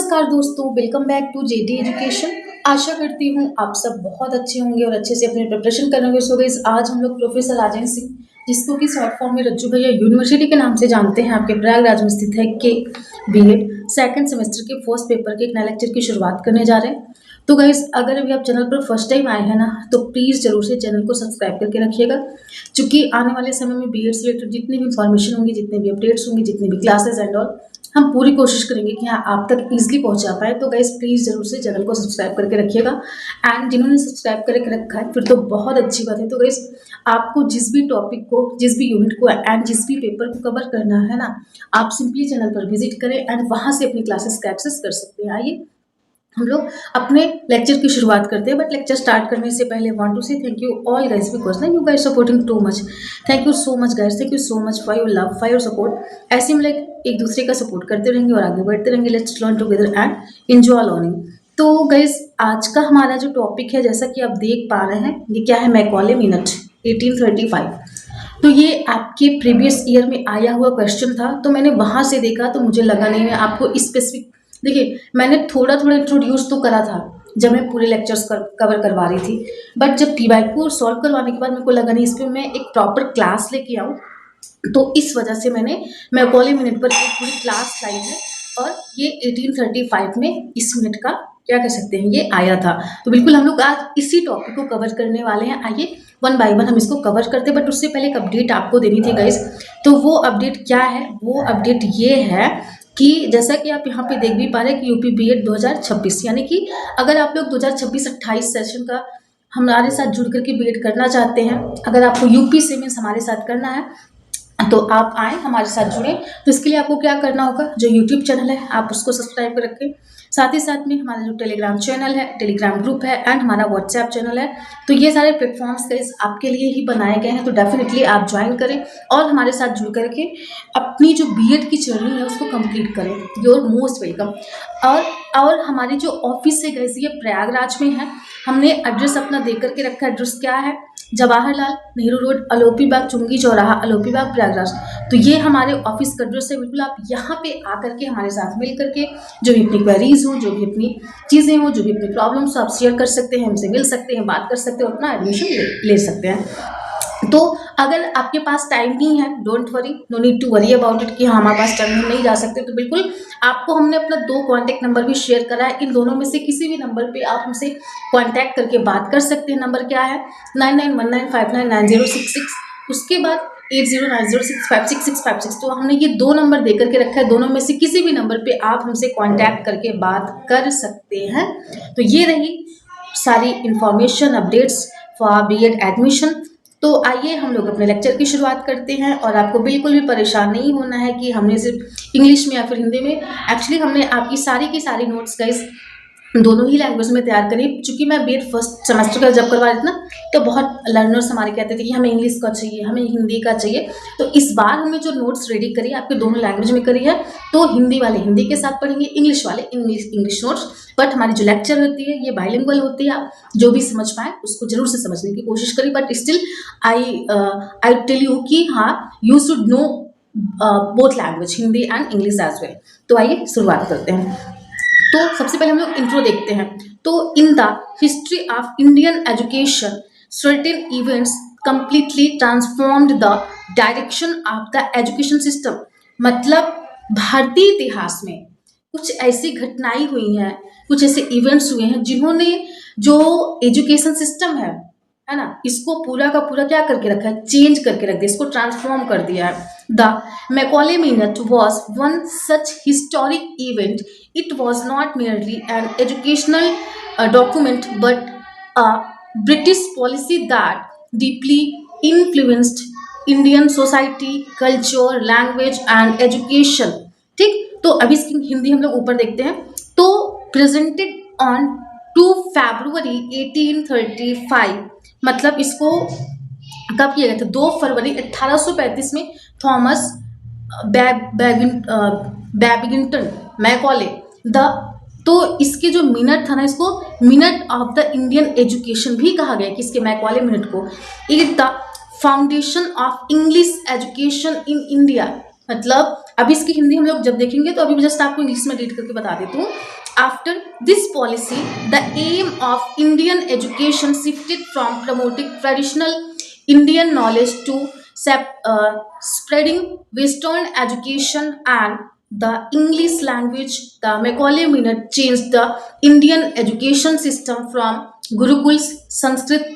नमस्कार दोस्तों, welcome back to JD education. आशा करती हूँ आप सब बहुत अच्छे होंगे और अच्छे से अपनी प्रिपरेशन करेंगे। सो गाइस, आज हम लोग प्रोफेसर राजेंद्र सिंह, जिसको कि शॉर्ट फॉर्म में रज्जू भैया यूनिवर्सिटी के नाम से जानते हैं, आपके प्रयागराज में स्थित है, के बीएड सेकंड सेमेस्टर के फर्स्ट पेपर के एक नए लेक्चर की शुरुआत करने जा रहे हैं। तो गाइस, अगर अभी आप चैनल पर फर्स्ट टाइम आए हैं ना, तो प्लीज़ जरूर से चैनल को सब्सक्राइब करके रखिएगा, क्योंकि आने वाले समय में बीएड से रिलेटेड जितनी भी इंफॉर्मेशन होंगी, जितने भी अपडेट्स होंगी, जितनी भी क्लासेस एंड ऑल, हम पूरी कोशिश करेंगे कि हाँ आप तक ईजिली पहुंचा पाए। तो गाइस प्लीज़ जरूर से चैनल को सब्सक्राइब करके रखिएगा। एंड जिन्होंने सब्सक्राइब करके रखा है फिर तो बहुत अच्छी बात है। तो गाइस, आपको जिस भी टॉपिक को, जिस भी यूनिट को एंड जिस भी पेपर को कवर करना है ना, आप सिंपली चैनल पर विजिट करें एंड वहाँ से अपनी क्लासेस का एक्सेस कर सकते हैं। आइए हम लोग अपने लेक्चर की शुरुआत करते हैं। बट लेक्चर स्टार्ट करने से पहले want to say thank you all guys, because ना you guys supporting too much. Thank you so much guys, thank you so much for your love, for your support. ऐसे हम लोग एक दूसरे का सपोर्ट करते रहेंगे और आगे बढ़ते रहेंगे। Let's learn together and enjoy learning. तो गाइस, आज का हमारा जो टॉपिक है, जैसा कि आप देख पा रहे हैं, ये क्या है, मैकॉले मिनट 1835। तो ये आपके प्रीवियस ईयर में आया हुआ क्वेश्चन था, तो मैंने वहां से देखा, तो मुझे लगा नहीं मैं आपको स्पेसिफिक, देखिए मैंने थोड़ा थोड़ा इंट्रोड्यूस तो करा था जब मैं पूरे लेक्चर्स कवर करवा रही थी, बट जब पीवाई को सॉल्व करवाने के बाद मेरे को लगा नहीं इस पर मैं एक प्रॉपर क्लास लेके आऊँ, तो इस वजह से मैंने मैकॉले मिनट पर एक पूरी क्लास लाई है। और ये 1835 में इस मिनट का क्या कह सकते हैं, ये आया था। तो बिल्कुल हम लोग आज इसी टॉपिक को कवर करने वाले हैं। आइए वन बाय वन हम इसको कवर करते हैं, बट उससे पहले एक अपडेट आपको देनी थी गाइस। तो वो अपडेट क्या है, वो अपडेट ये है कि जैसा कि आप यहाँ पे देख भी पा रहे हैं कि यूपी बीएड 2026, यानी कि अगर आप लोग 2026-28 सेशन का हमारे साथ जुड़ करके बीएड करना चाहते हैं, अगर आपको यूपी से मीन्स हमारे साथ करना है, तो आप आए हमारे साथ जुड़े। तो इसके लिए आपको क्या करना होगा, जो यूट्यूब चैनल है आप उसको सब्सक्राइब कर रखें, साथ ही साथ में हमारा जो टेलीग्राम चैनल है, टेलीग्राम ग्रुप है एंड हमारा व्हाट्सएप चैनल है, तो ये सारे प्लेटफॉर्म्स गाइस आपके लिए ही बनाए गए हैं। तो डेफिनेटली आप ज्वाइन करें और हमारे साथ जुड़ करके अपनी जो बीएड की जर्नी है उसको कंप्लीट करें। Your most welcome. और हमारी जो ऑफिस है गाइस, ये प्रयागराज में है। हमने एड्रेस अपना दे करके रखा है। एड्रेस क्या है, जवाहरलाल नेहरू रोड, अलोपी बाग, चुंगी चौराहा, अलोपी बाग, प्रयागराज। तो ये हमारे ऑफिस का एड्रेस है। बिल्कुल आप यहाँ पे आकर के हमारे साथ मिल करके जो भी अपनी क्वेरीज हो, जो भी अपनी चीज़ें हो, जो भी अपनी प्रॉब्लम्स हो, आप शेयर कर सकते हैं, हमसे मिल सकते हैं, बात कर सकते हैं और अपना एडमिशन ले सकते हैं। तो अगर आपके पास टाइम नहीं है, don't worry, no need to worry about it कि हाँ हमारे पास टाइम नहीं जा सकते, तो बिल्कुल आपको हमने अपना 2 कॉन्टैक्ट नंबर भी शेयर करा है। इन दोनों में से किसी भी नंबर पे आप हमसे कॉन्टैक्ट करके बात कर सकते हैं। नंबर क्या है, 9919599066, उसके बाद 8090656656। तो हमने ये 2 नंबर दे करके रखा है। दोनों में से किसी भी नंबर पे आप हमसे कॉन्टैक्ट करके बात कर सकते हैं। तो ये रही सारी information, updates for BEd admission. तो आइए हम लोग अपने लेक्चर की शुरुआत करते हैं। और आपको बिल्कुल भी परेशान नहीं होना है कि हमने सिर्फ इंग्लिश में या फिर हिंदी में, एक्चुअली हमने आपकी सारी की सारी नोट्स गाइस दोनों ही लैंग्वेज में तैयार करी। चूंकि मैं बीएड फर्स्ट सेमेस्टर का जब करवा रही थी ना, तो बहुत लर्नर्स हमारे कहते थे कि हमें इंग्लिश का चाहिए, हमें हिंदी का चाहिए। तो इस बार हमने जो नोट्स रेडी करी आपके दोनों लैंग्वेज में करी है। तो हिंदी वाले हिंदी के साथ पढ़ेंगे, इंग्लिश वाले इंग्लिश नोट्स। बट हमारी जो लेक्चर होती है ये बाइलिंगुअल होती है। आप जो भी समझ पाए उसको जरूर से समझने की कोशिश करिए। But still I tell you कि हाँ, you should know both language, Hindi and English as well. तो आइए शुरुआत करते हैं। तो सबसे पहले हम लोग इंट्रो देखते हैं। तो in the history of Indian education certain events completely transformed the direction of the education system. मतलब भारतीय इतिहास में कुछ ऐसी घटनाएं हुई हैं, कुछ ऐसे इवेंट्स हुए हैं जिन्होंने जो एजुकेशन सिस्टम है ना, इसको पूरा का पूरा क्या करके रखा है, चेंज करके रख दिया, इसको ट्रांसफॉर्म कर दिया है। The Macaulay minute was one such historic event. It was not merely an educational document but a British policy that deeply influenced Indian society, culture, language and education। ठीक, तो अभी इसकी हिंदी हम लोग ऊपर देखते हैं। तो प्रेजेंटेड ऑन 2 फरवरी 1835, मतलब इसको कब किया गया था, 2 फरवरी 1835 में थॉमस बैबिंगटन मैकॉले तो इसके जो मिनट था ना, इसको minute of the Indian education भी कहा गया, कि इसके मैकॉले मिनट को। It the foundation of English education in India. मतलब अब इसकी हिंदी हम लोग जब देखेंगे, तो अभी जस्ट आपको इंग्लिश में रीड करके बता देती हूँ After this policy, the aim of Indian education shifted from promoting traditional Indian knowledge to spreading Western education and the English language. The Macaulay Minute changed the Indian education system from Gurukuls, Sanskrit,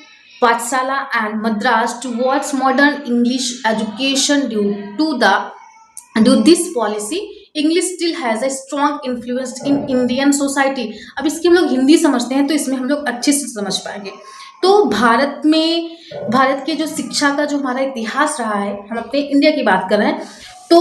Pathsala, and Madras towards modern English education due this policy English still has a strong influence in Indian society. अब इसकी हम लोग हिंदी समझते हैं तो इसमें हम लोग अच्छे से समझ पाएंगे। तो भारत के जो शिक्षा का जो हमारा इतिहास रहा है, हम अपने इंडिया की बात कर रहे हैं, तो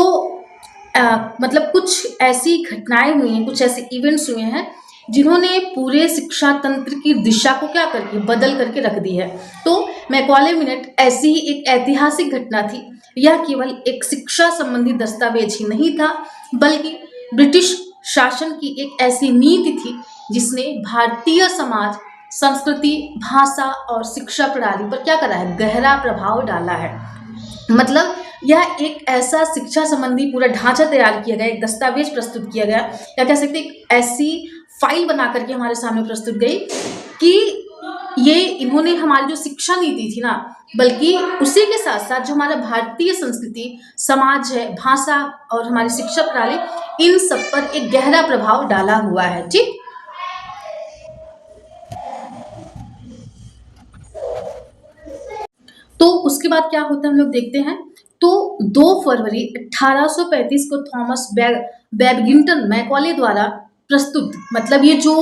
मतलब कुछ ऐसी घटनाएं हुई हैं, कुछ ऐसे इवेंट्स हुए हैं जिन्होंने पूरे शिक्षा तंत्र की दिशा को क्या करके बदल करके रख दी है। तो मैकॉले मिनट ऐसी ही एक ऐतिहासिक घटना थी। यह केवल एक शिक्षा संबंधी दस्तावेज ही नहीं था, बल्कि ब्रिटिश शासन की एक ऐसी नीति थी जिसने भारतीय समाज, संस्कृति, भाषा और शिक्षा प्रणाली पर क्या करा है, गहरा प्रभाव डाला है। मतलब यह एक ऐसा शिक्षा संबंधी पूरा ढांचा तैयार किया गया, एक दस्तावेज प्रस्तुत किया गया, या कह सकते एक ऐसी फाइल बना करके हमारे सामने प्रस्तुत गई कि ये इन्होंने हमारी जो शिक्षा नीति थी ना, बल्कि उसी के साथ साथ जो हमारा भारतीय संस्कृति, समाज है, भाषा और हमारी शिक्षा प्रणाली, इन सब पर एक गहरा प्रभाव डाला हुआ है। ठीक, तो उसके बाद क्या होता है हम लोग देखते हैं। तो 2 फरवरी 1835 को थॉमस बैबगिंटन मैकॉले द्वारा प्रस्तुत, मतलब ये जो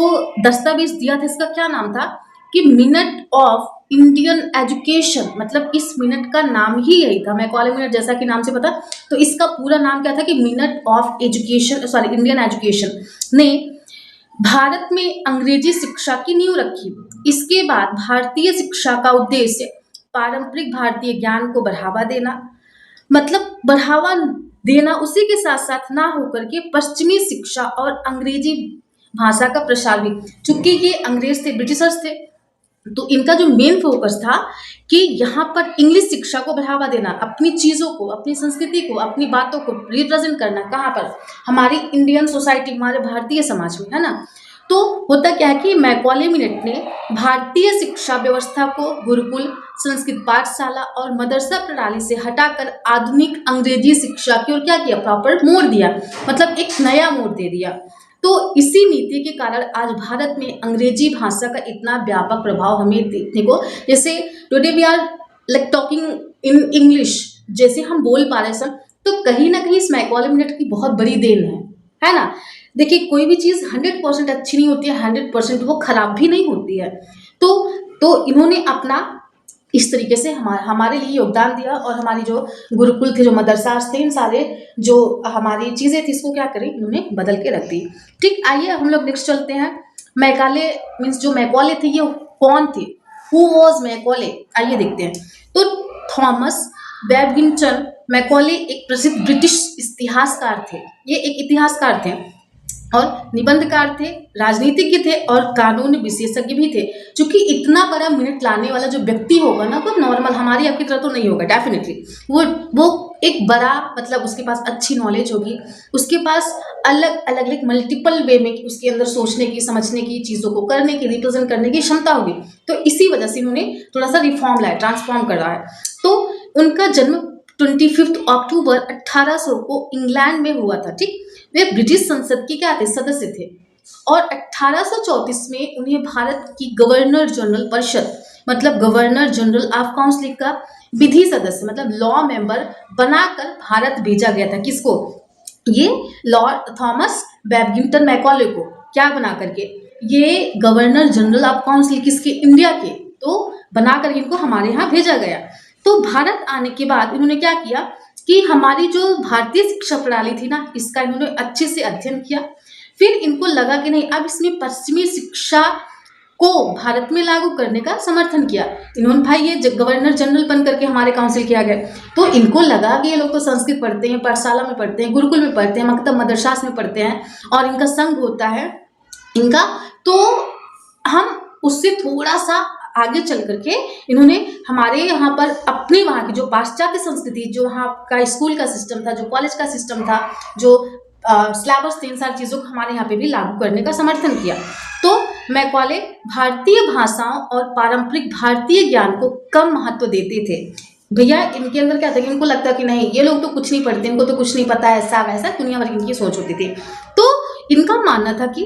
दस्तावेज दिया था इसका क्या नाम था कि मिनट ऑफ इंडियन एजुकेशन, मतलब इस मिनट का नाम ही यही था, मैकॉले मिनट जैसा कि नाम से पता। तो इसका पूरा नाम क्या था कि minute of education, sorry Indian education, ने भारत में अंग्रेजी शिक्षा की नींव रखी। इसके बाद भारतीय शिक्षा का उद्देश्य पारंपरिक भारतीय ज्ञान को बढ़ावा देना, मतलब बढ़ावा देना, उसी के साथ साथ ना होकर के पश्चिमी शिक्षा और अंग्रेजी भाषा का प्रसार भी। चूंकि ये अंग्रेज थे, ब्रिटिशर्स थे, तो इनका जो मेन फोकस था कि यहाँ पर इंग्लिश शिक्षा को बढ़ावा देना, अपनी चीज़ों को, अपनी संस्कृति को, अपनी बातों को रिप्रेजेंट करना, कहाँ पर, हमारी इंडियन सोसाइटी, हमारे भारतीय समाज में, है ना। तो होता क्या है कि मैकॉले मिनट ने भारतीय शिक्षा व्यवस्था को गुरुकुल, संस्कृत पाठशाला और मदरसा प्रणाली से हटाकर आधुनिक अंग्रेजी शिक्षा की ओर क्या किया, प्रॉपर मोड़ दिया, मतलब एक नया मोड़ दे दिया। तो इसी नीति के कारण आज भारत में अंग्रेजी भाषा का इतना व्यापक प्रभाव हमें देखने को, जैसे today we are like talking in English, जैसे हम बोल पा रहे सर, तो कहीं ना कहीं इस मैकॉले मिनट की बहुत बड़ी देन है ना। देखिए कोई भी चीज़ 100% अच्छी नहीं होती है, 100% वो खराब भी नहीं होती है। तो इन्होंने अपना इस तरीके से हमारे लिए योगदान दिया, और हमारी जो गुरुकुल थे, जो मदरसास थे, इन सारे जो हमारी चीज़ें थी, इसको क्या करें, इन्होंने बदल के रख दी। ठीक, आइए हम लोग नेक्स्ट चलते हैं। मैकॉले मीन्स जो मैकॉले थे ये कौन थे, हु वॉज मैकॉले, आइए देखते हैं। तो थॉमस बैबगिंटन मैकॉले एक प्रसिद्ध ब्रिटिश इतिहासकार थे। ये एक इतिहासकार थे और निबंधकार थे, राजनीतिज्ञ थे और कानून विशेषज्ञ भी थे। क्योंकि इतना बड़ा मिनट लाने वाला जो व्यक्ति होगा ना, वो नॉर्मल हमारी आपकी तरह तो नहीं होगा, डेफिनेटली वो एक बड़ा, मतलब उसके पास अच्छी नॉलेज होगी, उसके पास अलग अलग मल्टीपल वे में उसके अंदर सोचने की, समझने की, चीज़ों को करने की, रिप्रेजेंट करने की क्षमता होगी। तो इसी वजह से इन्होंने थोड़ा सा रिफॉर्म लाया, ट्रांसफॉर्म कर रहा है। तो उनका जन्म 25 अक्टूबर 1800 को इंग्लैंड में हुआ था। ठीक, वे ब्रिटिश संसद के क्या थे, सदस्य थे, और 1834 में उन्हें भारत की गवर्नर जनरल परिषद, मतलब गवर्नर जनरल ऑफ काउंसिल का विधि सदस्य, मतलब लॉ मेंबर बनाकर भारत भेजा गया था। किसको, ये लॉर्ड थॉमस बैबगिंटन मैकॉले को क्या बना करके, ये गवर्नर जनरल ऑफ काउंसिल किसके, इंडिया के, तो बनाकर इनको हमारे यहाँ भेजा गया। तो भारत आने के बाद इन्होंने क्या किया कि हमारी जो भारतीय शिक्षा प्रणाली थी ना, इसका इन्होंने अच्छे से अध्ययन किया। फिर इनको लगा कि नहीं, अब इसमें पश्चिमी शिक्षा को भारत में लागू करने का समर्थन किया। इन्होंने भाई ये गवर्नर जनरल बन करके हमारे काउंसिल किया गया, तो इनको लगा कि ये लोग तो संस्कृत पढ़ते हैं, पाठशाला में पढ़ते हैं, गुरुकुल में पढ़ते हैं, मकतब मदरसास में पढ़ते हैं, और इनका संघ होता है इनका, तो हम उससे थोड़ा सा आगे चल करके इन्होंने हमारे यहाँ पर अपने वहाँ की जो पाश्चात्य संस्कृति, जो वहाँ का स्कूल का सिस्टम था, जो कॉलेज का सिस्टम था, जो सिलेबस थे, इन सारी चीज़ों को हमारे यहाँ पे भी लागू करने का समर्थन किया। तो मैकॉले भारतीय भाषाओं और पारंपरिक भारतीय ज्ञान को कम महत्व देते थे। भैया इनके अंदर क्या था कि इनको लगता कि नहीं, ये लोग तो कुछ नहीं पढ़ते, इनको तो कुछ नहीं पता, ऐसा वैसा दुनिया भर की इनकी सोच होती थी। तो इनका मानना था कि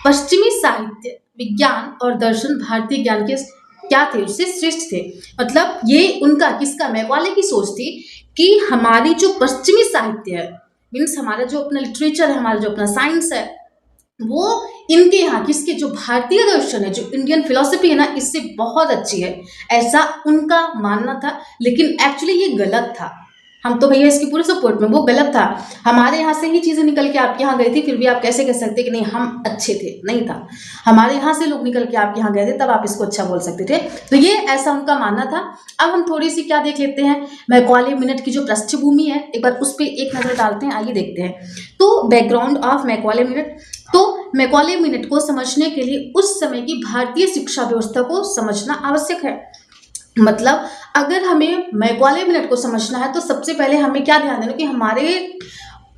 पश्चिमी साहित्य, विज्ञान और दर्शन भारतीय ज्ञान के क्या थे, उससे श्रेष्ठ थे। मतलब ये उनका, किसका, मैकॉले की सोच थी कि हमारी जो पश्चिमी साहित्य है, मीन्स हमारा जो अपना लिटरेचर है, हमारा जो अपना साइंस है, वो इनके यहाँ, किसके, जो भारतीय दर्शन है, जो इंडियन फिलॉसफी है ना, इससे बहुत अच्छी है, ऐसा उनका मानना था। लेकिन एक्चुअली ये गलत था। हम तो भैया इसकी पूरे सपोर्ट में, वो गलत था। हमारे यहाँ से ही चीज़ें निकल के आपके यहाँ गई थी, फिर भी आप कैसे कह सकते कि नहीं हम अच्छे थे? नहीं था, हमारे यहाँ से लोग निकल के आपके यहाँ गए थे, तब आप इसको अच्छा बोल सकते थे। तो ये ऐसा उनका मानना था। अब हम थोड़ी सी क्या देख लेते हैं, मैकॉले मिनट की जो पृष्ठभूमि है, एक बार उस पर एक नज़र डालते हैं, आइए देखते हैं। तो बैकग्राउंड ऑफ मैकॉले मिनट। तो मैकॉले मिनट को समझने के लिए उस समय की भारतीय शिक्षा व्यवस्था को समझना आवश्यक है। मतलब अगर हमें मैकॉले मिनट को समझना है तो सबसे पहले हमें क्या ध्यान देना कि हमारे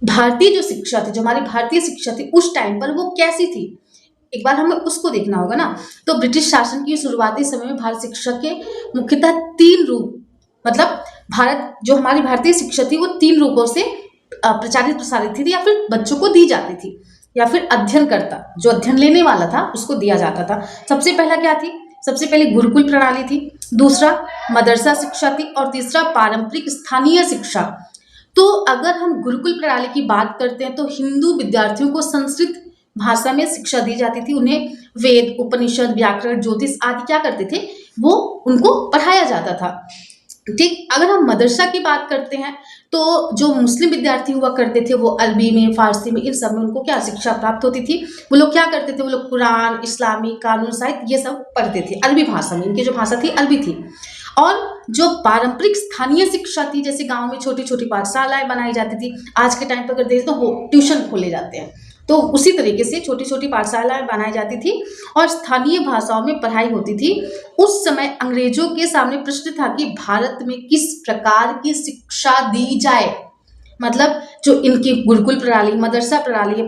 भारतीय जो शिक्षा थी, जो हमारी भारतीय शिक्षा थी उस टाइम पर वो कैसी थी, एक बार हमें उसको देखना होगा ना। तो ब्रिटिश शासन की शुरुआती समय में भारत शिक्षा के मुख्यतः 3 रूप, मतलब भारत जो हमारी भारतीय शिक्षा थी वो 3 रूपों से प्रचारित प्रसारित थी, या फिर बच्चों को दी जाती थी, या फिर अध्ययनकर्ता, जो अध्ययन लेने वाला था, उसको दिया जाता था। सबसे पहला क्या थी, सबसे पहले गुरुकुल प्रणाली थी, दूसरा मदरसा शिक्षा थी, और तीसरा पारंपरिक स्थानीय शिक्षा। तो अगर हम गुरुकुल प्रणाली की बात करते हैं तो हिंदू विद्यार्थियों को संस्कृत भाषा में शिक्षा दी जाती थी। उन्हें वेद, उपनिषद, व्याकरण, ज्योतिष आदि क्या करते थे, वो उनको पढ़ाया जाता था। ठीक, अगर हम मदरसा की बात करते हैं तो जो मुस्लिम विद्यार्थी हुआ करते थे वो अरबी में, फारसी में, इन सब में उनको क्या शिक्षा प्राप्त होती थी। वो लोग क्या करते थे, वो लोग कुरान, इस्लामी, कानून, साहित्य, ये सब पढ़ते थे अरबी भाषा में। इनकी जो भाषा थी अरबी थी। और जो पारंपरिक स्थानीय शिक्षा थी, जैसे गांव में छोटी छोटी पाठशालाएं बनाई जाती थी, आज के टाइम पर अगर देखें तो ट्यूशन खोले जाते हैं, तो उसी तरीके से छोटी छोटी पाठशालाएं बनाई जाती थी और स्थानीय भाषाओं में पढ़ाई होती थी। उस समय अंग्रेजों के सामने प्रश्न था कि भारत में किस प्रकार की शिक्षा दी जाए। मतलब जो इनकी गुरुकुल प्रणाली, मदरसा प्रणाली,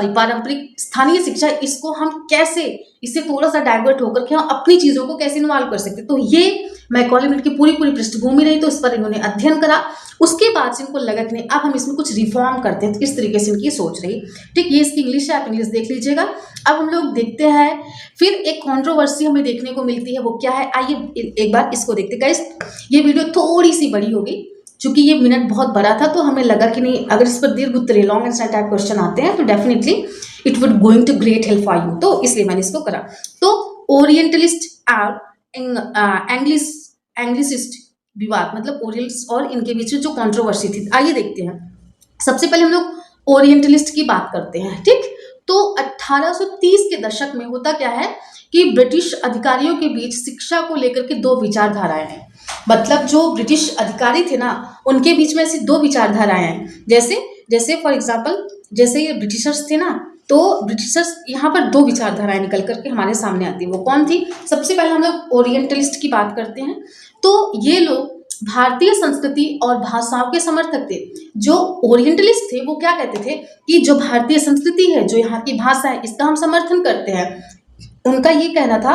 पारंपरिक स्थानीय शिक्षा, इसको हम कैसे, इससे थोड़ा सा डाइवर्ट होकर के हम अपनी चीज़ों को कैसे इन्वॉल्व कर सकते। तो ये मैकॉले मिनट की पूरी पृष्ठभूमि रही, तो इस पर इन्होंने अध्ययन करा। उसके बाद से इनको लगा कि नहीं, अब हम इसमें कुछ रिफॉर्म करते हैं, तो इस तरीके से इनकी सोच रही। ठीक, ये इसकी इंग्लिश है, आप इंग्लिश देख लीजिएगा। अब हम लोग देखते हैं, फिर एक कंट्रोवर्सी हमें देखने को मिलती है, वो क्या है, आइए एक बार इसको देखते हैं। गाइस ये वीडियो थोड़ी सी बड़ी होगी, चूंकि ये मिनट बहुत बड़ा था, तो हमें लगा कि नहीं, अगर इस पर दीर्घ उत्तरीय लॉन्ग आंसर टाइप क्वेश्चन आते हैं तो definitely it would going to great help for you, तो इसलिए मैंने इसको करा। तो ओरिएंटलिस्ट और एंग्लिसिस्ट विवाद, मतलब ओरियंटलिस्ट और इनके बीच में जो कंट्रोवर्सी थी, आइए देखते हैं। सबसे पहले हम लोग ओरिएंटलिस्ट की बात करते हैं। ठीक, तो 1830 के दशक में होता क्या है कि ब्रिटिश अधिकारियों के बीच शिक्षा को लेकर के 2 विचारधाराएं हैं। मतलब जो ब्रिटिश अधिकारी थे ना, उनके बीच में ऐसी 2 विचारधाराएं हैं। जैसे फॉर एग्जाम्पल, जैसे ये ब्रिटिशर्स थे ना, तो ब्रिटिशर्स यहाँ पर 2 विचारधाराएं निकल करके हमारे सामने आती है। वो कौन थी? सबसे पहले हम लोग ओरिएंटलिस्ट की बात करते हैं। तो ये लोग भारतीय संस्कृति और भाषाओं के समर्थक थे। जो ओरिएंटलिस्ट थे वो क्या कहते थे कि जो भारतीय संस्कृति है, जो यहाँ की भाषा है, इसका हम समर्थन करते हैं। उनका ये कहना था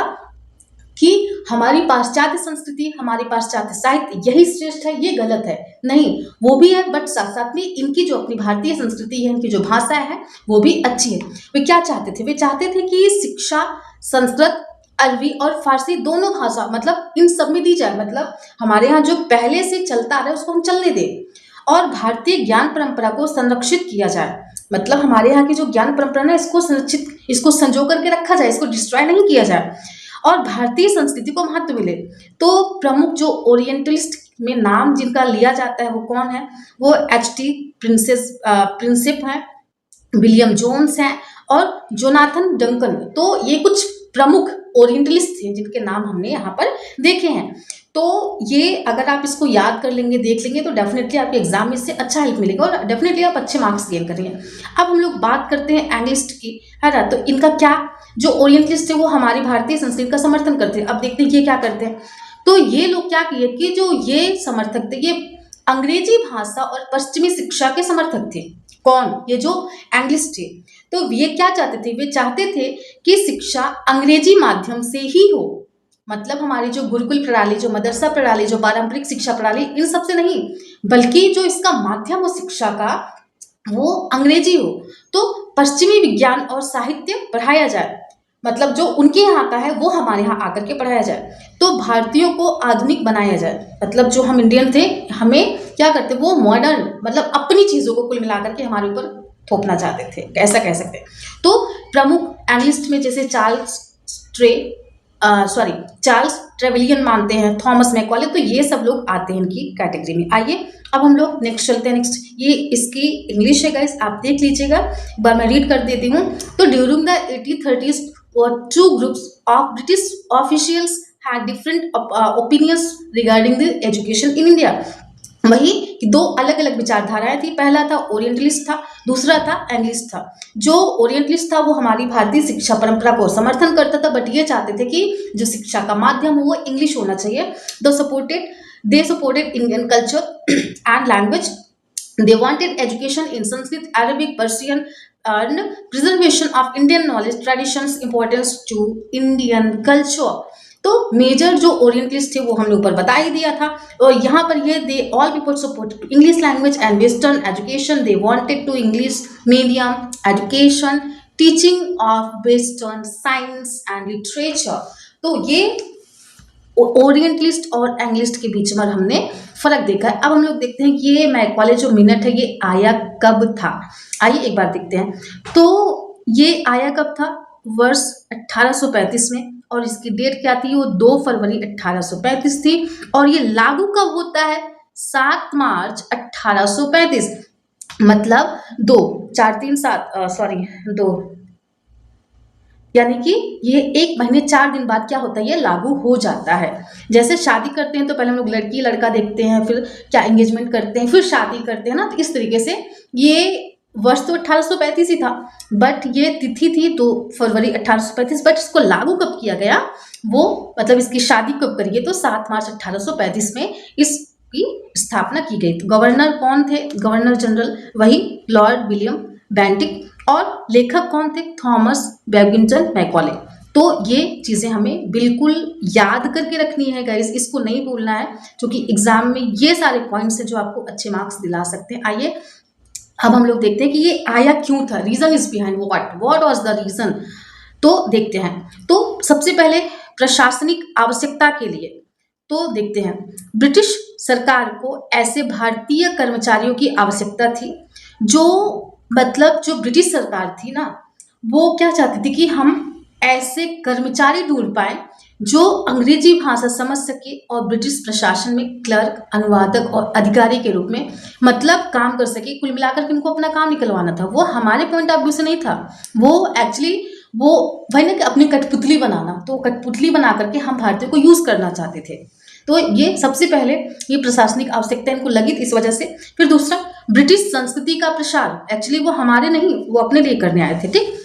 कि हमारी पाश्चात्य संस्कृति, हमारी पाश्चात्य साहित्य यही श्रेष्ठ है, ये गलत है। नहीं, वो भी है, बट साथ साथ में इनकी जो अपनी भारतीय संस्कृति है, इनकी जो भाषा है, वो भी अच्छी है। वे क्या चाहते थे? वे चाहते थे कि शिक्षा संस्कृत, अरबी और फारसी दोनों भाषा, मतलब इन सब में दी जाए। मतलब हमारे यहाँ जो पहले से चलता आ रहा है उसको हम चलने दें, और भारतीय ज्ञान परंपरा को संरक्षित किया जाए। मतलब हमारे यहाँ की जो ज्ञान परंपरा है इसको संरक्षित, इसको संजो करके रखा जाए, इसको डिस्ट्रॉय नहीं किया जाए, और भारतीय संस्कृति को महत्व मिले। तो प्रमुख जो ओरिएंटलिस्ट में नाम जिनका लिया जाता है वो कौन है? वो H.T. प्रिंसिप हैं, विलियम जोन्स हैं और जोनाथन डंकन। तो ये कुछ प्रमुख ओरिएंटलिस्ट थे जिनके नाम हमने यहाँ पर देखे हैं। तो ये अगर आप इसको याद कर लेंगे, देख लेंगे, तो डेफिनेटली आपके एग्जाम में इससे अच्छा हेल्प मिलेगा और डेफिनेटली आप अच्छे मार्क्स गेन करेंगे। अब हम लोग बात करते हैं एंग्लिस्ट की, है ना। तो इनका क्या, जो ओरिएंटलिस्ट है वो हमारी भारतीय संस्कृति का समर्थन करते हैं। अब देखते हैं ये क्या करते हैं। तो ये लोग क्या किए कि जो ये समर्थक थे, ये अंग्रेजी भाषा और पश्चिमी शिक्षा के समर्थक थे। कौन? ये जो एंग्लिश थे। तो ये क्या चाहते थे? वे चाहते थे कि शिक्षा अंग्रेजी माध्यम से ही हो। मतलब हमारी जो गुरुकुल प्रणाली, जो मदरसा प्रणाली, जो पारंपरिक शिक्षा प्रणाली, इन सब से नहीं, बल्कि जो इसका माध्यम हो शिक्षा का, वो अंग्रेजी हो। तो पश्चिमी विज्ञान और साहित्य पढ़ाया जाए, मतलब जो उनके यहाँ का है वो हमारे यहाँ आकर के पढ़ाया जाए। तो भारतीयों को आधुनिक बनाया जाए, मतलब जो हम इंडियन थे, हमें क्या करते, वो मॉडर्न, मतलब अपनी चीजों को कुल मिलाकर के हमारे ऊपर थोपना चाहते थे, ऐसा कह सकते हैं। तो प्रमुख एनालिस्ट में जैसे चार्ल्स ट्रेवेलियन मानते हैं, थॉमस मैकॉले, तो ये सब लोग आते हैं इनकी कैटेगरी में। आइए अब हम लोग नेक्स्ट चलते हैं। नेक्स्ट ये इसकी इंग्लिश है गाइस, आप देख लीजिएगा, एक बार मैं रीड कर देती हूँ। तो during the 1830s two groups of British officials had different opinions regarding the education in India। वही कि दो अलग अलग विचारधाराएं थी, पहला था ओरिएंटलिस्ट था, दूसरा था एंग्लिस्ट था। जो ओरिएंटलिस्ट था वो हमारी भारतीय शिक्षा परंपरा को समर्थन करता था, बट ये चाहते थे कि जो शिक्षा का माध्यम हो वो इंग्लिश होना चाहिए। They supported Indian culture and language. They wanted education in Sanskrit, Arabic, Persian, and preservation of Indian knowledge, traditions, importance to Indian culture। तो मेजर जो ओरिएंटलिस्ट थे वो हमने ऊपर बता ही दिया था। और यहाँ पर ये they all people support English language and western education. They wanted to English medium education, teaching of western science and literature. तो ये ओरिएंटलिस्ट और एंग्लिस्ट के बीच में हमने फर्क देखा है। अब हम लोग देखते हैं कि ये मैकॉले जो मिनट है ये आया कब था। आइए एक बार देखते हैं। तो ये आया कब था? वर्ष 1835 में, और इसकी डेट क्या थी? वो 2 फरवरी 1835 थी। और ये लागू कब होता है? 7 मार्च 1835। मतलब 2 यानी कि ये 1 महीने 4 दिन बाद क्या होता है? ये लागू हो जाता है। जैसे शादी करते हैं तो पहले हम लोग लड़की लड़का देखते हैं, फिर क्या एंगेजमेंट करते हैं, फिर शादी करते हैं ना। तो इस तरीके से ये वर्ष तो 1835 ही था, बट ये तिथि थी 2 फरवरी 1835। बट इसको लागू कब किया गया, वो मतलब इसकी शादी कब करी है? तो 7 मार्च 1835 में इसकी स्थापना की गई। तो गवर्नर कौन थे? गवर्नर जनरल वही लॉर्ड विलियम बेंटिक। और लेखक कौन थे? Thomas Babington Macaulay. तो ये चीज़ें हमें बिल्कुल याद करके रखनी है गाइस, इसको नहीं भूलना है, क्योंकि एग्जाम में ये सारे पॉइंट्स हैं जो आपको अच्छे मार्क्स दिला सकते हैं। आइए अब हम लोग देखते हैं कि ये आया क्यों था। Reason is behind what was the reason. तो देखते हैं। तो सबसे पहले प्रशासनिक आवश्यकता के लिए तो देखते हैं, ब्रिटिश सरकार को ऐसे भारतीय कर्मचारियों की आवश्यकता थी जो, मतलब जो ब्रिटिश सरकार थी ना, वो क्या चाहती थी कि हम ऐसे कर्मचारी ढूंढ पाए जो अंग्रेजी भाषा समझ सके और ब्रिटिश प्रशासन में क्लर्क, अनुवादक और अधिकारी के रूप में मतलब काम कर सके। कुल मिलाकर के उनको अपना काम निकलवाना था। वो हमारे पॉइंट ऑफ व्यू से नहीं था, वो एक्चुअली वो वही ना कि अपनी कठपुतली बनाना, तो कठपुतली बना करके हम भारतीयों को यूज करना चाहते थे। तो ये सबसे पहले ये प्रशासनिक आवश्यकता इनको लगी थी, इस वजह से। फिर दूसरा, ब्रिटिश संस्कृति का प्रसार, एक्चुअली वो हमारे नहीं, वो अपने लिए करने आए थे, ठीक।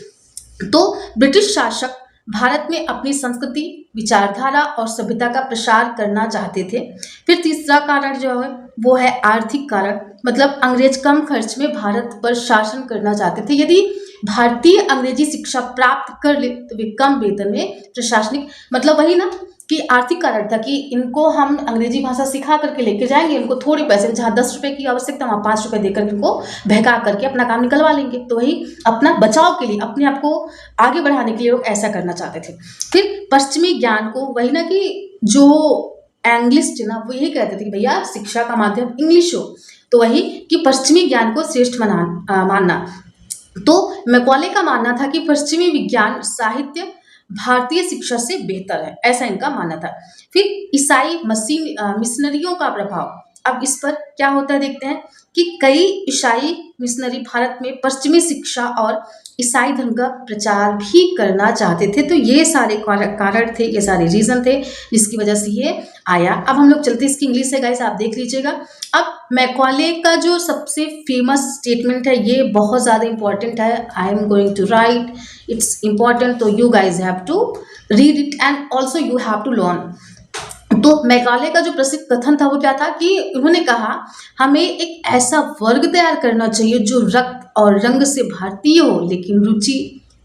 तो ब्रिटिश शासक भारत में अपनी संस्कृति, विचारधारा और सभ्यता का प्रसार करना चाहते थे। फिर तीसरा कारण जो है वो है आर्थिक कारण, मतलब अंग्रेज कम खर्च में भारत पर शासन करना चाहते थे। यदि भारतीय अंग्रेजी शिक्षा प्राप्त कर ले तो वे कम वेतन में प्रशासनिक, मतलब वही ना कि आर्थिक कारण था कि इनको हम अंग्रेजी भाषा सिखा करके लेके जाएंगे, इनको थोड़े पैसे, जहाँ 10 रुपए की आवश्यकता वहाँ 5 रुपए देकर इनको बहका करके अपना काम निकलवा लेंगे। तो वही अपना बचाव के लिए, अपने आप को आगे बढ़ाने के लिए लोग ऐसा करना चाहते थे। फिर पश्चिमी ज्ञान को, वही ना कि जो एंग्लिस्ट ना वो यही कहते थे कि भैया शिक्षा का माध्यम इंग्लिश हो, तो वही कि पश्चिमी ज्ञान को श्रेष्ठ मानना। तो मैकॉले का मानना था कि पश्चिमी विज्ञान साहित्य भारतीय शिक्षा से बेहतर है, ऐसा इनका मानना था। फिर ईसाई मिशनरियों का प्रभाव, अब इस पर क्या होता है देखते हैं कि कई ईसाई मिशनरी भारत में पश्चिमी शिक्षा और ईसाई धर्म का प्रचार भी करना चाहते थे। तो ये सारे कारण थे, ये सारे रीजन थे जिसकी वजह से ये आया। अब हम लोग चलते हैं, इसकी इंग्लिश है गाइस, आप देख लीजिएगा। अब मैकॉले का जो सबसे फेमस स्टेटमेंट है ये बहुत ज़्यादा इंपॉर्टेंट है। I am going to write, it's important, तो you guys have to read it and also you have to learn. तो मैकाले का जो प्रसिद्ध कथन था वो क्या था कि उन्होंने कहा हमें एक ऐसा वर्ग तैयार करना चाहिए जो रक्त और रंग से भारतीय हो लेकिन रुचि,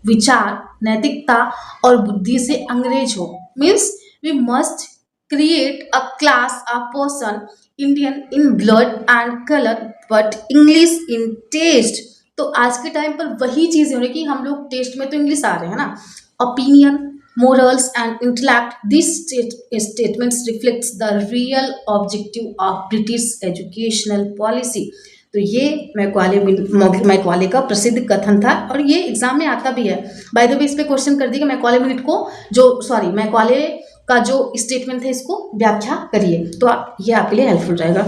विचार, नैतिकता और बुद्धि से अंग्रेज हो। Means we must create a class, a person Indian in blood and colour but English in taste. तो आज के टाइम पर वही चीजें हो रही कि हम लोग टेस्ट में तो इंग्लिश आ रहे हैं ना, opinion, morals and intellect. These statements reflects the real objective of British educational policy. तो ये मैकॉले का प्रसिद्ध कथन था और ये एग्जाम में आता भी है। बाय द वे इस पे क्वेश्चन कर दिया मैकॉले मिनट को जो मैकॉले का जो स्टेटमेंट है इसको व्याख्या करिए, तो आप ये आपके लिए हेल्पफुल रहेगा।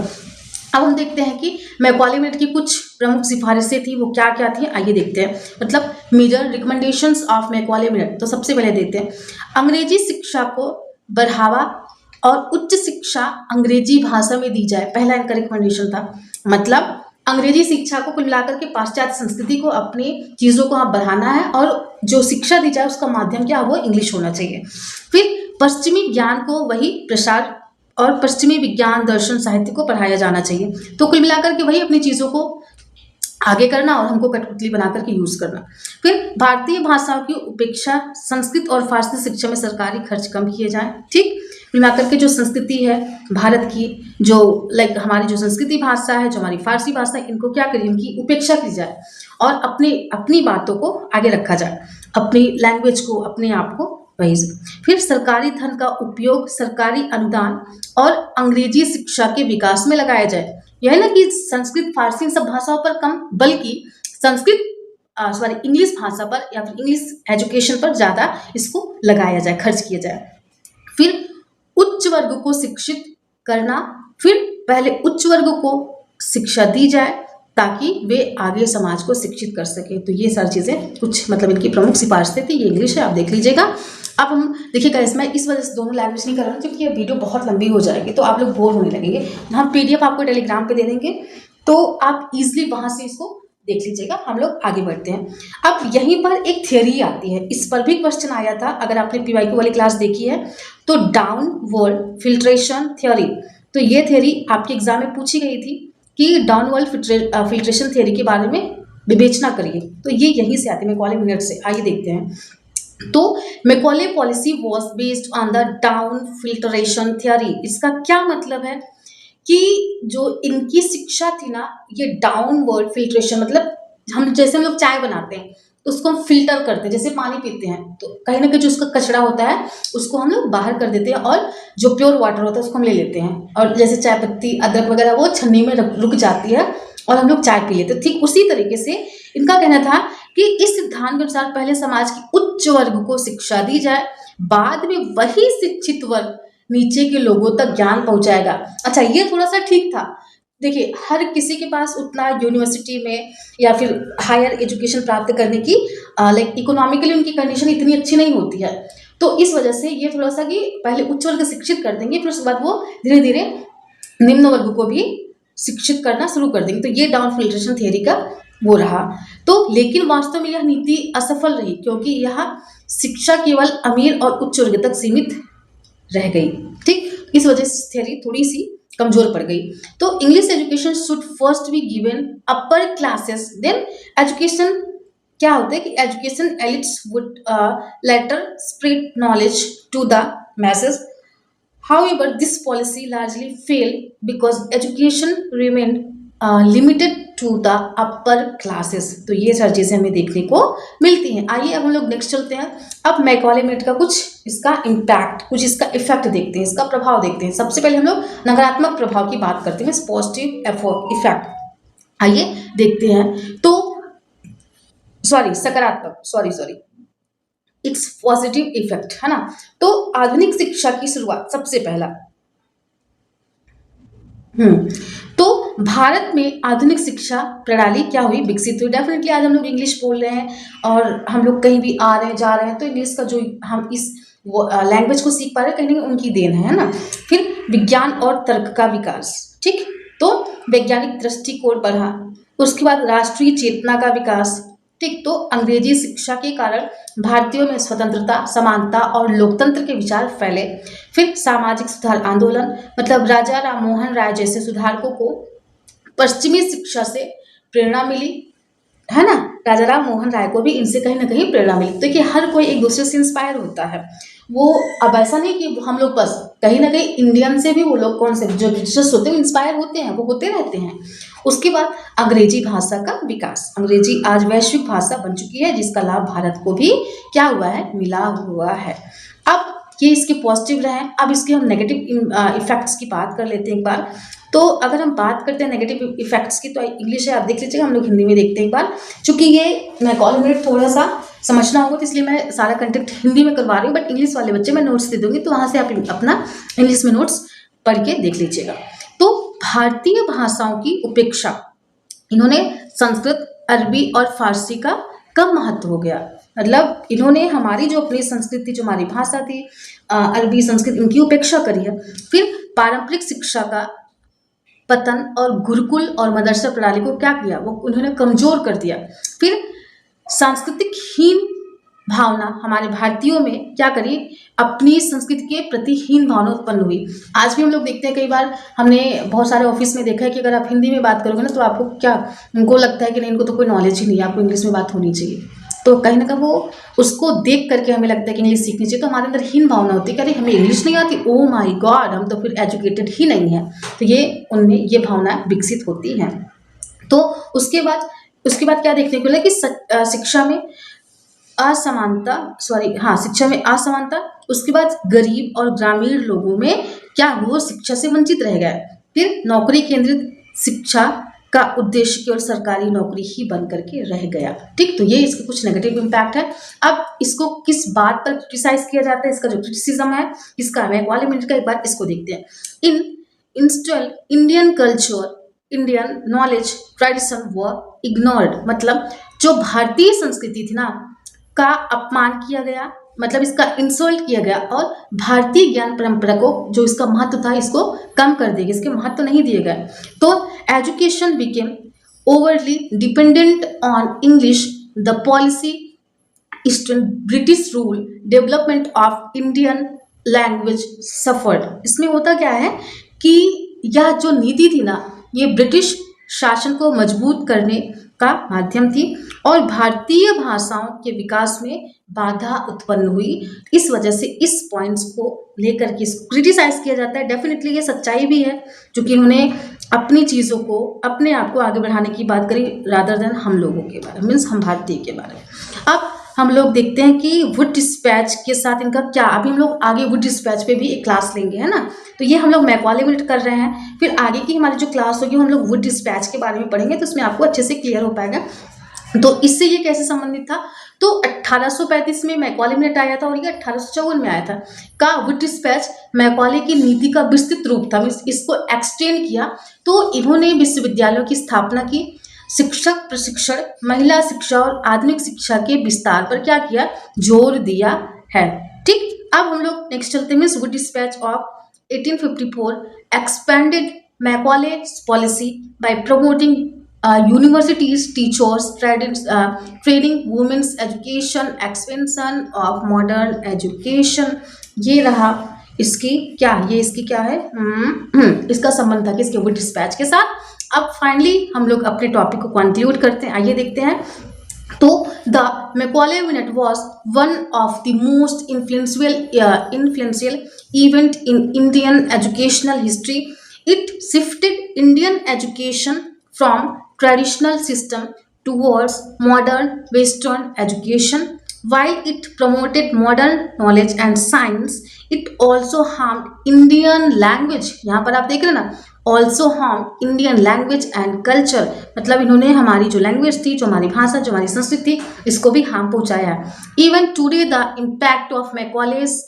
अब हम देखते हैं कि मैकॉले मिनट की कुछ प्रमुख सिफारिशें थी, वो क्या क्या थी आइए देखते हैं। मतलब major recommendations of Macaulay minute. तो सबसे पहले देखते हैं अंग्रेजी शिक्षा को बढ़ावा और उच्च शिक्षा अंग्रेजी भाषा में दी जाए, पहला इनका रिकमेंडेशन था। मतलब अंग्रेजी शिक्षा को कुल मिलाकर के पाश्चात्य संस्कृति को अपनी चीज़ों को बढ़ाना है और जो शिक्षा दी जाए उसका माध्यम क्या वो इंग्लिश होना चाहिए। फिर पश्चिमी ज्ञान को वही प्रसार और पश्चिमी विज्ञान, दर्शन, साहित्य को पढ़ाया जाना चाहिए। तो कुल मिलाकर के वही अपनी चीज़ों को आगे करना और हमको कठपुतली बना करके यूज करना। फिर भारतीय भाषाओं की उपेक्षा, संस्कृत और फारसी शिक्षा में सरकारी खर्च कम किए जाएं। ठीक, कुल मिलाकर के जो संस्कृति है भारत की, जो हमारी जो संस्कृति भाषा है, जो हमारी फारसी भाषा है, इनको क्या करिए, इनकी उपेक्षा की जाए और अपनी बातों को आगे रखा जाए, अपनी लैंग्वेज को, अपने आप को वही। फिर सरकारी धन का उपयोग सरकारी अनुदान और अंग्रेजी शिक्षा के विकास में लगाया जाए। यह ना कि संस्कृत, फारसी इन सब भाषाओं पर कम, बल्कि इंग्लिश भाषा पर या फिर इंग्लिश एजुकेशन पर ज़्यादा इसको लगाया जाए, खर्च किया जाए। फिर उच्च वर्ग को शिक्षित करना, फिर पहले उच्च वर्ग को शिक्षा दी जाए ताकि वे आगे समाज को शिक्षित कर सके। तो ये सारी चीज़ें कुछ इनकी प्रमुख सिफारिशें थी। ये इंग्लिश है, आप देख लीजिएगा। अब हम देखिएगा, इसमें इस वजह से दोनों लैंग्वेज नहीं कर रहा हूँ क्योंकि ये वीडियो बहुत लंबी हो जाएगी तो आप लोग बोर होने लगेंगे। हम PDF आपको टेलीग्राम पे दे देंगे तो आप इजीली वहां से इसको देख लीजिएगा। हम लोग आगे बढ़ते हैं। अब यहीं पर एक थियोरी आती है, इस पर भी क्वेश्चन आया था अगर आपने PYQ वाली क्लास देखी है तो, डाउनवर्ड फिल्ट्रेशन थ्योरी। तो ये थ्योरी आपके एग्जाम में पूछी गई थी कि डाउनवर्ड फिल्ट्रेशन थ्योरी के बारे में विवेचना करिए। तो ये यहीं से आती है, मैकॉले मिनट से। आइए देखते हैं। तो Macaulay policy was based on the down filtration theory. इसका क्या मतलब है कि जो इनकी शिक्षा थी ना, ये डाउनवर्ड फिल्ट्रेशन, मतलब हम लोग चाय बनाते हैं तो उसको हम फिल्टर करते हैं, जैसे पानी पीते हैं तो कहीं ना कहीं जो उसका कचरा होता है उसको हम लोग बाहर कर देते हैं और जो प्योर वाटर होता है उसको हम ले लेते हैं, और जैसे चाय पत्ती, अदरक वगैरह वो छन्नी में रुक जाती है और हम लोग चाय पी लेते हैं। ठीक उसी तरीके से इनका कहना था कि इस सिद्धांत के अनुसार पहले समाज की उच्च वर्ग को शिक्षा दी जाए, बाद में वही शिक्षित वर्ग नीचे के लोगों तक ज्ञान पहुंचाएगा। अच्छा, ये थोड़ा सा ठीक था। देखिए, हर किसी के पास उतना यूनिवर्सिटी में या फिर हायर एजुकेशन प्राप्त करने की इकोनॉमिकली उनकी कंडीशन इतनी अच्छी नहीं होती है, तो इस वजह से ये थोड़ा सा कि पहले उच्च वर्ग शिक्षित कर देंगे, फिर उसके बाद वो धीरे धीरे निम्न वर्ग को भी शिक्षित करना शुरू कर देंगे। तो ये डाउन फिल्ट्रेशन थियरी का वो रहा। तो लेकिन वास्तव में यह नीति असफल रही क्योंकि यह शिक्षा केवल अमीर और उच्च वर्ग तक सीमित रह गई। ठीक, इस वजह से थियरी थोड़ी सी कमजोर पड़ गई। तो English education should first be given upper classes, then education क्या होता है कि education elites would later spread knowledge to the message. However, this policy largely failed because education remained limited to the upper classes। तो ये सारी चीजें हमें देखने को मिलती हैं। आइए अब हम लोग नेक्स्ट चलते हैं। अब मैकॉले मिनट का कुछ इसका इम्पैक्ट, कुछ इसका इफेक्ट देखते हैं, इसका प्रभाव देखते हैं। सबसे पहले हम लोग नकारात्मक प्रभाव की बात करते हैं, पॉजिटिव इफेक्ट। आइए देखते हैं। तो सकारात्मक इट्स पॉजिटिव इफेक्ट है ना। तो आधुनिक शिक्षा की शुरुआत सबसे पहला, तो भारत में आधुनिक शिक्षा प्रणाली क्या हुई, विकसित हुई। डेफिनेटली आज हम लोग इंग्लिश बोल रहे हैं और हम लोग कहीं भी आ रहे हैं, जा रहे हैं, तो इंग्लिश का जो हम इस लैंग्वेज को सीख पा रहे हैं कहीं ना कहीं उनकी देन है ना। फिर विज्ञान और तर्क का विकास, ठीक, तो वैज्ञानिक दृष्टिकोण बढ़ा। उसके बाद राष्ट्रीय चेतना का विकास, ठीक, तो अंग्रेजी शिक्षा के कारण भारतीयों में स्वतंत्रता, समानता और लोकतंत्र के विचार फैले। फिर सामाजिक सुधार आंदोलन, मतलब राजा राम मोहन राय जैसे सुधारकों को पश्चिमी शिक्षा से प्रेरणा मिली, है ना। राजा राम मोहन राय को भी इनसे कहीं ना कहीं प्रेरणा मिली। तो देखिए हर कोई एक दूसरे से इंस्पायर होता है। वो अब ऐसा नहीं कि हम लोग बस, कहीं ना कहीं इंडियन से भी वो लोग, कौन से जो ब्रिटिशर्स होते हैं इंस्पायर होते हैं, वो होते रहते हैं। उसके बाद अंग्रेजी भाषा का विकास। अंग्रेजी आज वैश्विक भाषा बन चुकी है, जिसका लाभ भारत को भी क्या हुआ है, मिला हुआ है। अब ये इसके पॉजिटिव रहे। अब इसके हम नेगेटिव इफेक्ट्स की बात कर लेते हैं एक बार। तो अगर हम बात करते हैं नेगेटिव इफेक्ट्स की, तो इंग्लिश है, आप देख लीजिएगा, हम लोग हिंदी में देखते हैं एक बार। चूंकि ये मैकॉले मिनट थोड़ा सा समझना होगा, तो इसलिए मैं सारा कंटेंट हिंदी में करवा रही हूँ, बट इंग्लिश वाले बच्चे मैं नोट्स दे दूंगी, तो वहां से आप अपना इंग्लिश में नोट्स पढ़ के देख लीजिएगा। तो भारतीय भाषाओं की उपेक्षा, इन्होंने संस्कृत, अरबी और फारसी का कम महत्व हो गया। मतलब इन्होंने हमारी जो अपनी संस्कृति, जो हमारी भाषा थी, अरबी, संस्कृत, इनकी उपेक्षा करी है। फिर पारंपरिक शिक्षा का पतन और गुरुकुल और मदरसा प्रणाली को क्या किया, वो उन्होंने कमजोर कर दिया। फिर सांस्कृतिक हीन भावना हमारे भारतीयों में क्या करी, अपनी संस्कृति के प्रति हीन भावना उत्पन्न हुई। आज भी हम लोग देखते हैं, कई बार हमने बहुत सारे ऑफिस में देखा है कि अगर आप हिंदी में बात करोगे ना, तो आपको क्या, उनको लगता है कि नहीं, इनको तो कोई नॉलेज ही नहीं है, आपको इंग्लिश में बात होनी चाहिए। तो कहीं ना कहीं वो उसको देख करके हमें लगता है कि इंग्लिश सीखनी चाहिए, तो हमारे अंदर हीन भावना होती है कि अरे हमें इंग्लिश नहीं आती, ओ माय गॉड, हम तो फिर एजुकेटेड ही नहीं है। तो ये उनमें ये भावना विकसित होती है। तो उसके बाद क्या देखने को मिला कि शिक्षा में असमानता, शिक्षा में असमानता। उसके बाद गरीब और ग्रामीण लोगों में क्या, वो शिक्षा से वंचित रह गए। फिर नौकरी केंद्रित शिक्षा का उद्देश्य केवल सरकारी नौकरी ही बन करके रह गया। ठीक, तो ये इसके कुछ नेगेटिव इम्पैक्ट है। अब इसको किस बात पर क्रिटिसाइज किया जाता है, इसका जो क्रिटिसिज्म है, इसका मैकॉले मिनट का एक बार इसको देखते हैं। Indian culture, Indian knowledge, tradition व इग्नोर्ड, मतलब जो भारतीय संस्कृति थी ना, का अपमान किया गया, मतलब इसका इंसल्ट किया गया, और भारतीय ज्ञान परंपरा को, जो इसका महत्व था, इसको कम कर दिया, इसके महत्व नहीं दिए गए। तो education became overly dependent on English, the policy eastern British rule, development of Indian language suffered. इसमें होता क्या है कि यह जो नीति थी ना, ये ब्रिटिश शासन को मजबूत करने का माध्यम थी, और भारतीय भाषाओं के विकास में बाधा उत्पन्न हुई। इस वजह से इस पॉइंट्स को लेकर के क्रिटिसाइज किया जाता है। डेफिनेटली ये सच्चाई भी है, क्योंकि इन्होंने अपनी चीज़ों को, अपने आप को आगे बढ़ाने की बात करी, रादर देन हम लोगों के बारे में, मीन्स हम भारतीय के बारे में। अब हम लोग देखते हैं कि वुड डिस्पैच के साथ इनका क्या, अभी हम लोग आगे वुड डिस्पैच पे भी एक क्लास लेंगे, है ना। तो ये हम लोग मैकॉले मिनट कर रहे हैं, फिर आगे की हमारी जो क्लास होगी हम लोग वुड डिस्पैच के बारे में पढ़ेंगे, तो उसमें आपको अच्छे से क्लियर हो पाएगा। तो इससे ये कैसे संबंधित था, तो 1835 में मैकॉले मिनट आया था, और ये 1854 में आया था। का वुड डिस्पैच मैकॉले की नीति का विस्तृत रूप था, इसको एक्सटेंड किया। तो इन्होंने विश्वविद्यालयों की स्थापना की, शिक्षक प्रशिक्षण, महिला शिक्षा और आधुनिक शिक्षा के विस्तार पर क्या किया, जोर दिया है। ठीक, अब हम लोग नेक्स्ट चलते हैं। Wood dispatch of 1854 expanded Macaulay's policy by promoting universities, teachers, training women's education, expansion of modern education। ये रहा इसकी क्या, ये इसकी क्या है, इसका संबंध था किसके, वुड डिस्पैच के साथ। अब फाइनली हम लोग अपने टॉपिक को कंक्लूड करते हैं, आइए देखते हैं। तो the Macaulay minute was one of the most influential event in Indian educational history. It shifted Indian education from traditional system towards modern Western education. While it promoted modern knowledge and science, it also harmed Indian language. यहाँ पर आप देख रहे हैं ना, also harmed Indian language and culture, मतलब इन्होंने हमारी जो लैंग्वेज थी, जो हमारी भाषा, जो हमारी संस्कृति थी, इसको भी हार्म पहुंचाया है। Even today the impact of Macaulay's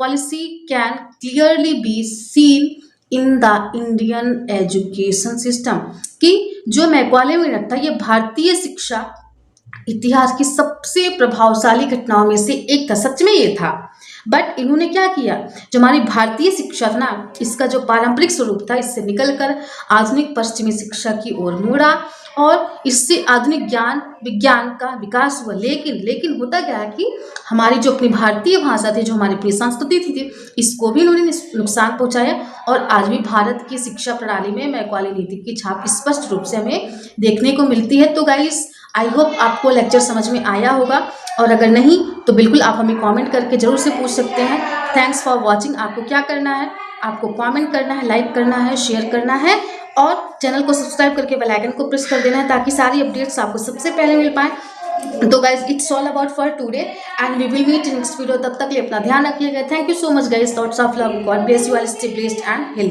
policy can clearly be seen in the Indian education system, कि जो मैकॉले मिनट था, ये भारतीय शिक्षा इतिहास की सबसे प्रभावशाली घटनाओं में से एक था। सच में ये था, बट इन्होंने क्या किया, जो हमारी भारतीय शिक्षा था ना, इसका जो पारंपरिक स्वरूप था, इससे निकलकर आधुनिक पश्चिमी शिक्षा की ओर मुड़ा और इससे आधुनिक ज्ञान विज्ञान का विकास हुआ। लेकिन होता क्या है कि हमारी जो अपनी भारतीय भाषा थी, जो हमारी अपनी संस्कृति थी, इसको भी इन्होंने नुकसान पहुंचाया और आज भी भारत की शिक्षा प्रणाली में मैकॉले नीति की छाप स्पष्ट रूप से हमें देखने को मिलती है। तो गाइस, आई होप आपको लेक्चर समझ में आया होगा, और अगर नहीं तो बिल्कुल आप हमें कमेंट करके जरूर से पूछ सकते हैं। Thanks for watching. आपको क्या करना है, आपको कमेंट करना है, लाइक करना है, शेयर करना है और चैनल को सब्सक्राइब करके बेल आइकन को प्रेस कर देना है, ताकि सारी अपडेट्स आपको सबसे पहले मिल पाए। तो guys, it's all about for today and we will meet in next video. तब तक के लिए अपना ध्यान रखिएगा। Thank you so much guys. Lots of love. God bless you all. Stay blessed and healthy.